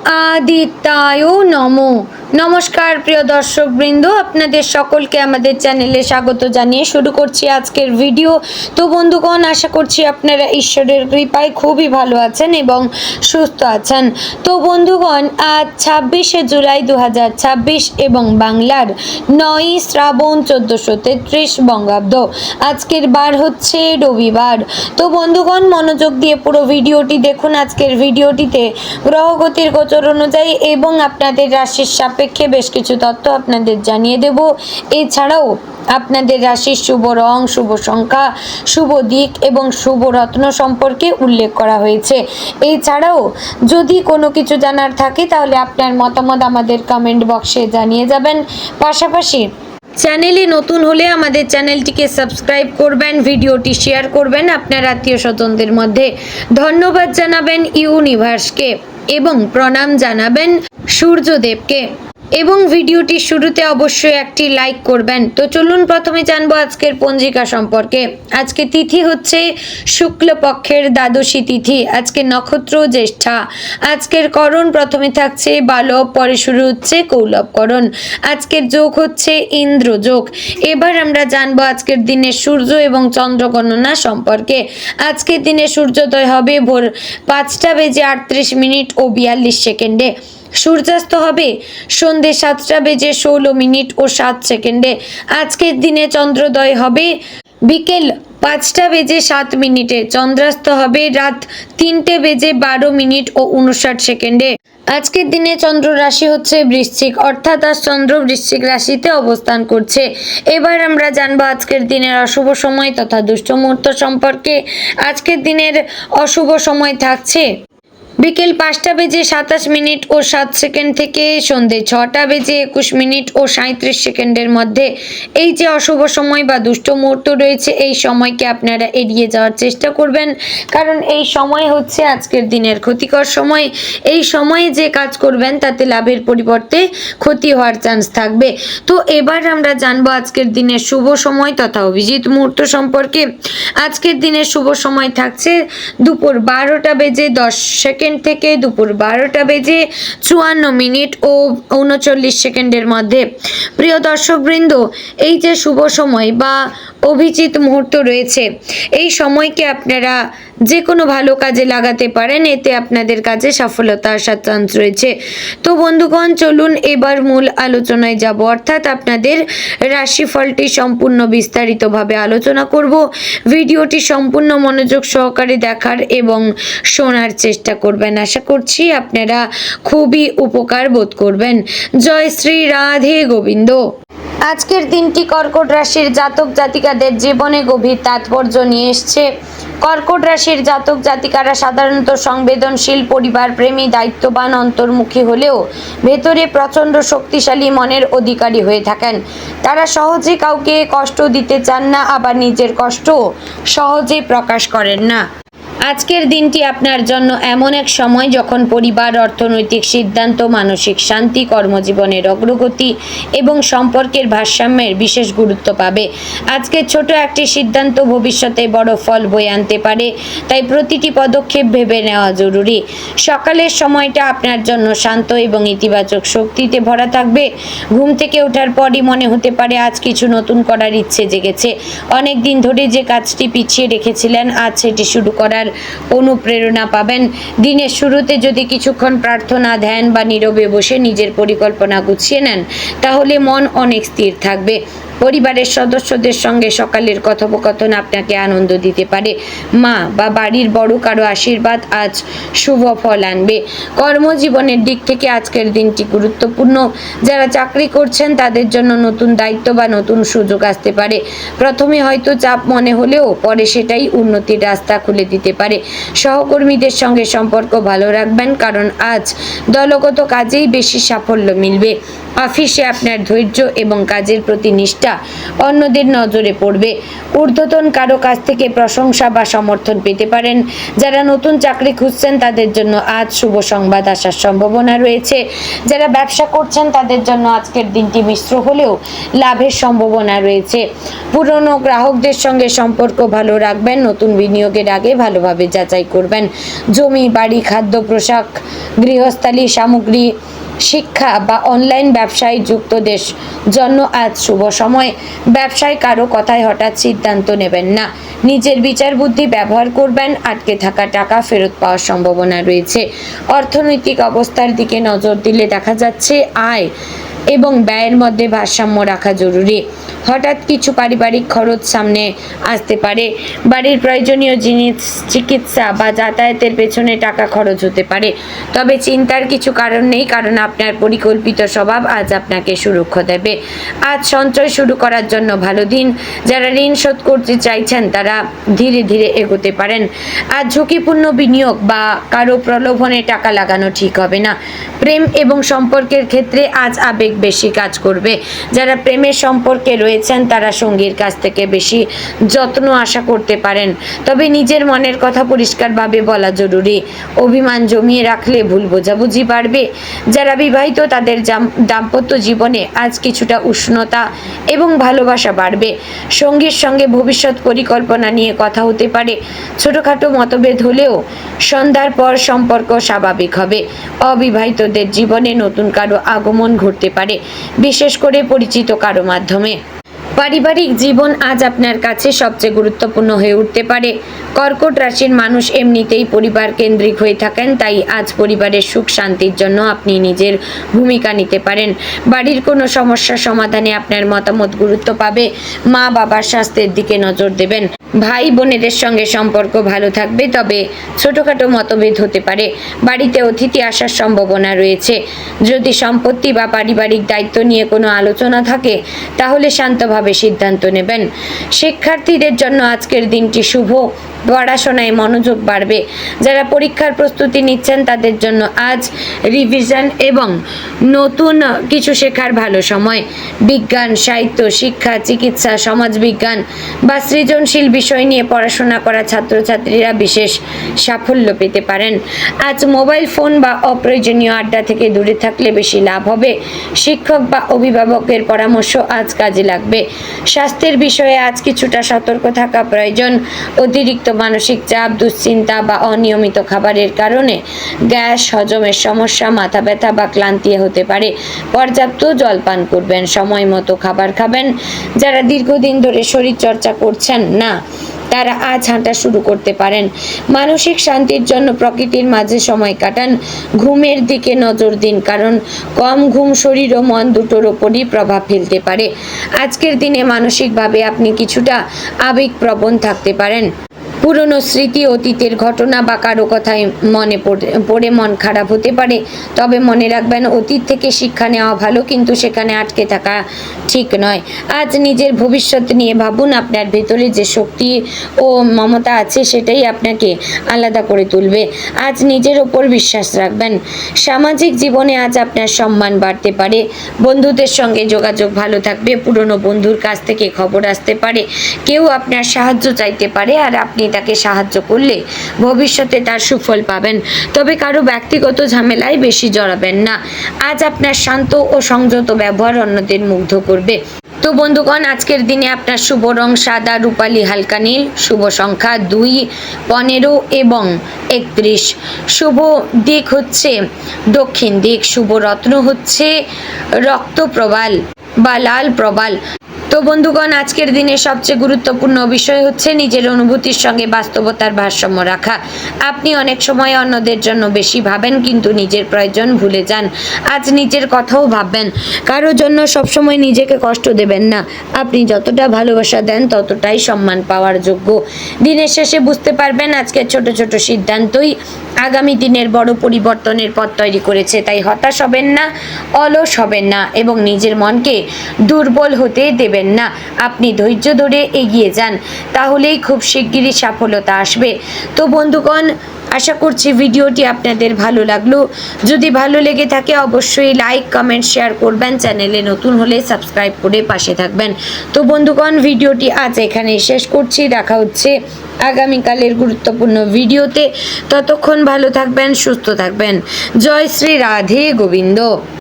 আদিত্যায় নমো। নমস্কার প্রিয় দর্শকবৃন্দ, আপনাদের সকলকে আমাদের চ্যানেলে স্বাগত জানিয়ে শুরু করছি আজকের ভিডিও। তো বন্ধুগণ, আশা করছি আপনারা ঈশ্বরের কৃপায় খুবই ভালো আছেন এবং সুস্থ আছেন। তো বন্ধুগণ, আজ 26শে জুলাই 2026 এবং বাংলার 9ই শ্রাবণ 1433 বঙ্গাব্দ। আজকের বার হচ্ছে রবিবার। তো বন্ধুগণ, মনোযোগ দিয়ে পুরো ভিডিওটি দেখুন। আজকের ভিডিওটিতে গ্রহগতির গোচর অনুযায়ী এবং আপনাদের রাশির সাপেক্ষে বেশ কিছু তথ্য আপনাদের জানিয়ে দেব। এছাড়াও আপনাদের রাশির শুভ রং, শুভ সংখ্যা, শুভ দিক এবং শুভ রত্ন সম্পর্কে উল্লেখ করা হয়েছে। এছাড়াও যদি কোনো কিছু জানার থাকে তাহলে আপনার মতামত আমাদের কমেন্ট বক্সে জানিয়ে যাবেন। পাশাপাশি চ্যানেলে নতুন হলে আমাদের চ্যানেলটিকে সাবস্ক্রাইব করবেন, ভিডিওটি শেয়ার করবেন আপনার আত্মীয় স্বজনদের মধ্যে। ধন্যবাদ জানাবেন ইউনিভার্সকে এবং প্রণাম জানাবেন সূর্যদেবকে এবং ভিডিওটির শুরুতে অবশ্যই একটি লাইক করবেন। তো চলুন প্রথমে জানবো আজকের পঞ্জিকা সম্পর্কে। আজকে তিথি হচ্ছে শুক্লপক্ষের দ্বাদশী তিথি। আজকে নক্ষত্র জ্যেষ্ঠা। আজকের করণ প্রথমে থাকছে বালব, পরে শুরু হচ্ছে কৌলবকরণ। আজকের যোগ হচ্ছে ইন্দ্রযোগ। এবার আমরা জানবো আজকের দিনের সূর্য এবং চন্দ্র গণনা সম্পর্কে। আজকের দিনে সূর্যোদয় হবে ভোর 5টা বেজে 38 মিনিট ও 42 সেকেন্ডে। সূর্যাস্ত হবে সন্ধ্যে 7টা বেজে 16 মিনিট ও 7 সেকেন্ডে। আজকের দিনে চন্দ্রোদয় হবে বিকেল 5টা বেজে 7 মিনিটে। চন্দ্রাস্ত হবে রাত 3টে বেজে 12 মিনিট ও 59 সেকেন্ডে। আজকের দিনে চন্দ্র রাশি হচ্ছে বৃশ্চিক, অর্থাৎ আজ চন্দ্র বৃশ্চিক রাশিতে অবস্থান করছে। এবার আমরা জানবো আজকের দিনের অশুভ সময় তথা দুষ্ট মুহূর্ত সম্পর্কে। আজকের দিনের অশুভ সময় থাকছে বিকেল 5টা বেজে 27 মিনিট ও 7 সেকেন্ড থেকে সন্ধ্যে 6টা বেজে 21 মিনিট ও 37 সেকেন্ডের মধ্যে। এই যে অশুভ সময় বা দুষ্ট মুহূর্ত রয়েছে, এই সময়কে আপনারা এড়িয়ে যাওয়ার চেষ্টা করবেন, কারণ এই সময় হচ্ছে আজকের দিনের ক্ষতিকর সময়। এই সময়ে যে কাজ করবেন তাতে লাভের পরিবর্তে ক্ষতি হওয়ার চান্স থাকবে। তো এবার আমরা জানবো আজকের দিনের শুভ সময় তথা অভিজিৎ মুহূর্ত সম্পর্কে। আজকের দিনের শুভ সময় থাকছে দুপুর 12টা বেজে 10 সেকেন্ড থেকে দুপুর 12টা বেজে 54 মিনিট ও 39 সেকেন্ডের মধ্যে। প্রিয় দর্শকবৃন্দ, এই যে শুভ সময় বা অভিজিৎ মুহূর্ত রয়েছে, এই সময়কে আপনারা যে কোনো ভালো কাজে লাগাতে পারেন, এতে আপনাদের কাজে সফলতা আসার চান্স রয়েছে। তো বন্ধুগণ, চলুন এবার মূল আলোচনায় যাব, অর্থাৎ আপনাদের রাশিফলটি সম্পূর্ণ বিস্তারিতভাবে আলোচনা করব। ভিডিওটি সম্পূর্ণ মনোযোগ সহকারে দেখার এবং শোনার চেষ্টা করবেন। আশা করছি আপনারা খুবই উপকার বোধ করবেন। জয় শ্রী রাধে গোবিন্দ। আজকের দিনটি কর্কট রাশির জাতক জাতিকাদের জীবনে গভীর তাৎপর্য নিয়ে এসছে। কর্কট রাশির জাতক জাতিকারা সাধারণত সংবেদনশীল, পরিবার প্রেমী, দায়িত্ববান, অন্তর্মুখী হলেও ভেতরে প্রচণ্ড শক্তিশালী মনের অধিকারী হয়ে থাকেন। তারা সহজে কাউকে কষ্ট দিতে চান না, আবার নিজের কষ্ট সহজে প্রকাশ করেন না। আজকের দিনটি আপনার জন্য এমন এক সময় যখন পরিবার, অর্থনৈতিক সিদ্ধান্ত, মানসিক শান্তি, কর্মজীবনের অগ্রগতি এবং সম্পর্কের ভারসাম্যের বিশেষ গুরুত্ব পাবে। আজকের ছোট একটি সিদ্ধান্ত ভবিষ্যতে বড় ফল বয়ে আনতে পারে, তাই প্রতিটি পদক্ষেপ ভেবে নেওয়া জরুরি। সকালের সময়টা আপনার জন্য শান্ত এবং ইতিবাচক শক্তিতে ভরা থাকবে। ঘুম থেকে ওঠার পরই মনে হতে পারে আজ কিছু নতুন করার ইচ্ছে জেগেছে। অনেক দিন ধরে যে কাজটি পিছিয়ে রেখেছিলেন, আজ সেটি শুরু করার অনুপ্রেরণা পাবেন। দিনের শুরুতে যদি কিছুক্ষণ প্রার্থনা, ধ্যান বা নীরবে বসে নিজের পরিকল্পনা গুছিয়ে নেন, তাহলে মন অনেক স্থির থাকবে। পরিবারের সদস্যদের সঙ্গে সকালের কথোপকথন আপনাকে আনন্দ দিতে পারে। মা বা বাড়ির বড় কারো আশীর্বাদ আজ শুভ ফল আনবে। কর্মজীবনের দিক থেকে আজকের দিনটি গুরুত্বপূর্ণ। যারা চাকরি করছেন তাদের জন্য নতুন দায়িত্ব বা নতুন সুযোগ আসতে পারে। প্রথমে হয়তো চাপ মনে হলেও পরে সেটাই উন্নতির রাস্তা খুলে দিতে পারে। সহকর্মীদের সঙ্গে সম্পর্ক ভালো রাখবেন, কারণ আজ দলগত কাজেই বেশি সাফল্য মিলবে। অফিসে আপনার ধৈর্য এবং কাজের প্রতি নিষ্ঠা অন্যদের নজরে পড়বে। ঊর্ধ্বতন কারো কাছ থেকে প্রশংসা বা সমর্থন পেতে পারেন। যারা নতুন চাকরি খুঁজছেন তাদের জন্য আজ শুভ সংবাদ আসার সম্ভাবনা রয়েছে। যারা ব্যবসা করছেন তাদের জন্য আজকের দিনটি মিশ্র হলেও লাভের সম্ভাবনা রয়েছে। পুরনো গ্রাহকদের সঙ্গে সম্পর্ক ভালো রাখবেন। নতুন বিনিয়োগের আগে ভালোভাবে যাচাই করবেন। জমি, বাড়ি, খাদ্য, পোশাক, গৃহস্থালী সামগ্রী, শিক্ষা বা অনলাইন ব্যবসায় যুক্তদের জন্য আজ শুভ সময়। ব্যবসায় কারো কথায় হঠাৎ সিদ্ধান্ত নেবেন না। নিজের বিচার বুদ্ধি ব্যবহার করবেন। আটকে থাকা টাকা ফেরত পাওয়ার সম্ভাবনা রয়েছে। অর্থনৈতিক অবস্থার দিকে নজর দিলে দেখা যাচ্ছে আয় এবং ব্যয়ের মধ্যে ভারসাম্য রাখা জরুরি। হঠাৎ কিছু পারিবারিক খরচ সামনে আসতে পারে। বাড়ির প্রয়োজনীয় জিনিস, চিকিৎসা বা যাতায়াতের পেছনে টাকা খরচ হতে পারে। তবে চিন্তার কিছু কারণ নেই, কারণ আপনার পরিকল্পিত স্বভাব আজ আপনাকে সুরক্ষা দেবে। আজ সঞ্চয় শুরু করার জন্য ভালো দিন। যারা ঋণ শোধ করতে চাইছেন তারা ধীরে ধীরে এগোতে পারেন। আজ ঝুঁকিপূর্ণ বিনিয়োগ বা কারো প্রলোভনে টাকা লাগানো ঠিক হবে না। প্রেম এবং সম্পর্কের ক্ষেত্রে আজ আবেগ বেশি কাজ করবে। যারা প্রেমের সম্পর্কে রয়েছেন তারা সঙ্গীর কাছ থেকে বেশি যত্ন আশা করতে পারেন। তবে নিজের মনের কথা পরিষ্কারভাবে বলা জরুরি। অভিমান জমিয়ে রাখলে ভুল বোঝাবুঝি বাড়বে। যারা বিবাহিত তাদের দাম্পত্য জীবনে আজ কিছুটা উষ্ণতা এবং ভালোবাসা বাড়বে। সঙ্গীর সঙ্গে ভবিষ্যৎ পরিকল্পনা নিয়ে কথা হতে পারে। ছোটখাটো মতভেদ হলেও সন্ধ্যার পর সম্পর্ক স্বাভাবিক হবে। অবিবাহিতদের জীবনে নতুন কারো আগমন ঘটতে পারে, বিশেষ করে পরিচিত কারো মাধ্যমে। পারিবারিক জীবন আজ আপনার কাছে সবচেয়ে গুরুত্বপূর্ণ হয়ে উঠতে পারে। কর্কট রাশির মানুষ এমনিতেই পরিবার কেন্দ্রিক হয়ে থাকেন, তাই আজ পরিবারের সুখ শান্তির জন্য আপনি নিজের ভূমিকা নিতে পারেন। বাড়ির কোনো সমস্যা সমাধানে আপনার মতামত গুরুত্ব পাবে। মা বাবার স্বাস্থ্যের দিকে নজর দেবেন। ভাই বোনেদের সঙ্গে সম্পর্ক ভালো থাকবে, তবে ছোটখাটো মতভেদ হতে পারে। বাড়িতে অতিথি আসার সম্ভাবনা রয়েছে। যদি সম্পত্তি বা পারিবারিক দায়িত্ব নিয়ে কোনো আলোচনা থাকে তাহলে শান্তভাবে সিদ্ধান্ত নেবেন। শিক্ষার্থীদের জন্য আজকের দিনটি শুভ। পড়াশোনায় মনোযোগ বাড়বে। যারা পরীক্ষার প্রস্তুতি নিচ্ছেন তাদের জন্য আজ রিভিশন এবং নতুন কিছু শেখার ভালো সময়। বিজ্ঞান, সাহিত্য, শিক্ষা, চিকিৎসা, সমাজবিজ্ঞান বা সৃজনশীল বিষয় নিয়ে পড়াশোনা করা ছাত্রছাত্রীরা বিশেষ সাফল্য পেতে পারেন। আজ মোবাইল ফোন বা অপ্রয়োজনীয় আড্ডা থেকে দূরে থাকলে বেশি লাভ হবে। শিক্ষক বা অভিভাবকের পরামর্শ আজ কাজে লাগবে। স্বাস্থ্যের বিষয়ে আজ কিছুটা সতর্ক থাকা প্রয়োজন। অতিরিক্ত মানসিক চাপ, দুশ্চিন্তা বা অনিয়মিত খাবারের কারণে গ্যাস, হজমের সমস্যা, মাথা ব্যথা বা ক্লান্তি হতে পারে। পর্যাপ্ত জল পান করবেন। সময় মতো খাবার খাবেন। যারা দীর্ঘদিন ধরে শরীর চর্চা করছেন না তারা আজ হাঁটা শুরু করতে পারেন। মানসিক শান্তির জন্য প্রকৃতির মাঝে সময় কাটান। ঘুমের দিকে নজর দিন, কারণ কম ঘুম শরীর ও মন দুটোর ওপরই প্রভাব ফেলতে পারে। আজকের দিনে মানসিকভাবে আপনি কিছুটা আবেগপ্রবণ থাকতে পারেন। পুরনো স্মৃতি, অতীতের ঘটনা বা কারো কথায় মনে পড়ে মন খারাপ হতে পারে। তবে মনে রাখবেন, অতীত থেকে শিক্ষা নেওয়া ভালো, কিন্তু সেখানে আটকে থাকা ঠিক নয়। আজ নিজের ভবিষ্যৎ নিয়ে ভাবুন। আপনার ভেতরে যে শক্তি ও মমতা আছে সেটাই আপনাকে আলাদা করে তুলবে। আজ নিজের ওপর বিশ্বাস রাখবেন। সামাজিক জীবনে আজ আপনার সম্মান বাড়তে পারে। বন্ধুদের সঙ্গে যোগাযোগ ভালো থাকবে। পুরনো বন্ধুর কাছ থেকে খবর আসতে পারে। কেউ আপনার সাহায্য চাইতে পারে আর আপনি তাকে সাহায্য করলে ভবিষ্যতে তার সুফল পাবেন। তবে কারো ব্যক্তিগত ঝামেলায় বেশি জড়াবেন না। আজ আপনার শান্ত ও সংযত ব্যবহার অন্যদের মুগ্ধ করবে। তো বন্ধুগণ, আজকের দিনে আপনার শুভ রং সাদা, রূপালী, হালকা নীল। শুভ সংখ্যা 2, 15 এবং 31। শুভ দিক হচ্ছে দক্ষিণ দিক। শুভ রত্ন হচ্ছে রক্তপ্রবাল বা লাল প্রবাল। তো বন্ধুগণ, আজকের দিনে সবচেয়ে গুরুত্বপূর্ণ বিষয় হচ্ছে নিজের অনুভূতির সঙ্গে বাস্তবতার ভারসাম্য রাখা। আপনি অনেক সময় অন্যদের জন্য বেশি ভাবেন, কিন্তু নিজের প্রয়োজন ভুলে যান। আজ নিজের কথাও ভাববেন। কারোর জন্য সবসময় নিজেকে কষ্ট দেবেন না। আপনি যতটা ভালোবাসা দেন ততটাই সম্মান পাওয়ার যোগ্য। দিনের শেষে বুঝতে পারবেন আজকের ছোট ছোট সিদ্ধান্তই আগামী দিনের বড় পরিবর্তনের পথ তৈরি করেছে। তাই হতাশ হবেন না, অলস হবেন না এবং নিজের মনকে দুর্বল হতে দেবেন করবেন না, আপনি ধৈর্য ধরে এগিয়ে যান, তাহলেই খুব শিগগিরই সফলতা আসবে। তো বন্ধুগণ, আশা করছি ভিডিওটি আপনাদের ভালো লাগলো। যদি ভালো লেগে থাকে অবশ্যই লাইক কমেন্ট শেয়ার করবেন, চ্যানেলে নতুন হলে সাবস্ক্রাইব করে পাশে থাকবেন। তো বন্ধুগণ, ভিডিওটি আজ এখানেই শেষ করছি। দেখা হচ্ছে আগামীকালের গুরুত্বপূর্ণ ভিডিওতে। ততক্ষণ ভালো থাকবেন, সুস্থ থাকবেন। জয় শ্রী রাধে গোবিন্দ।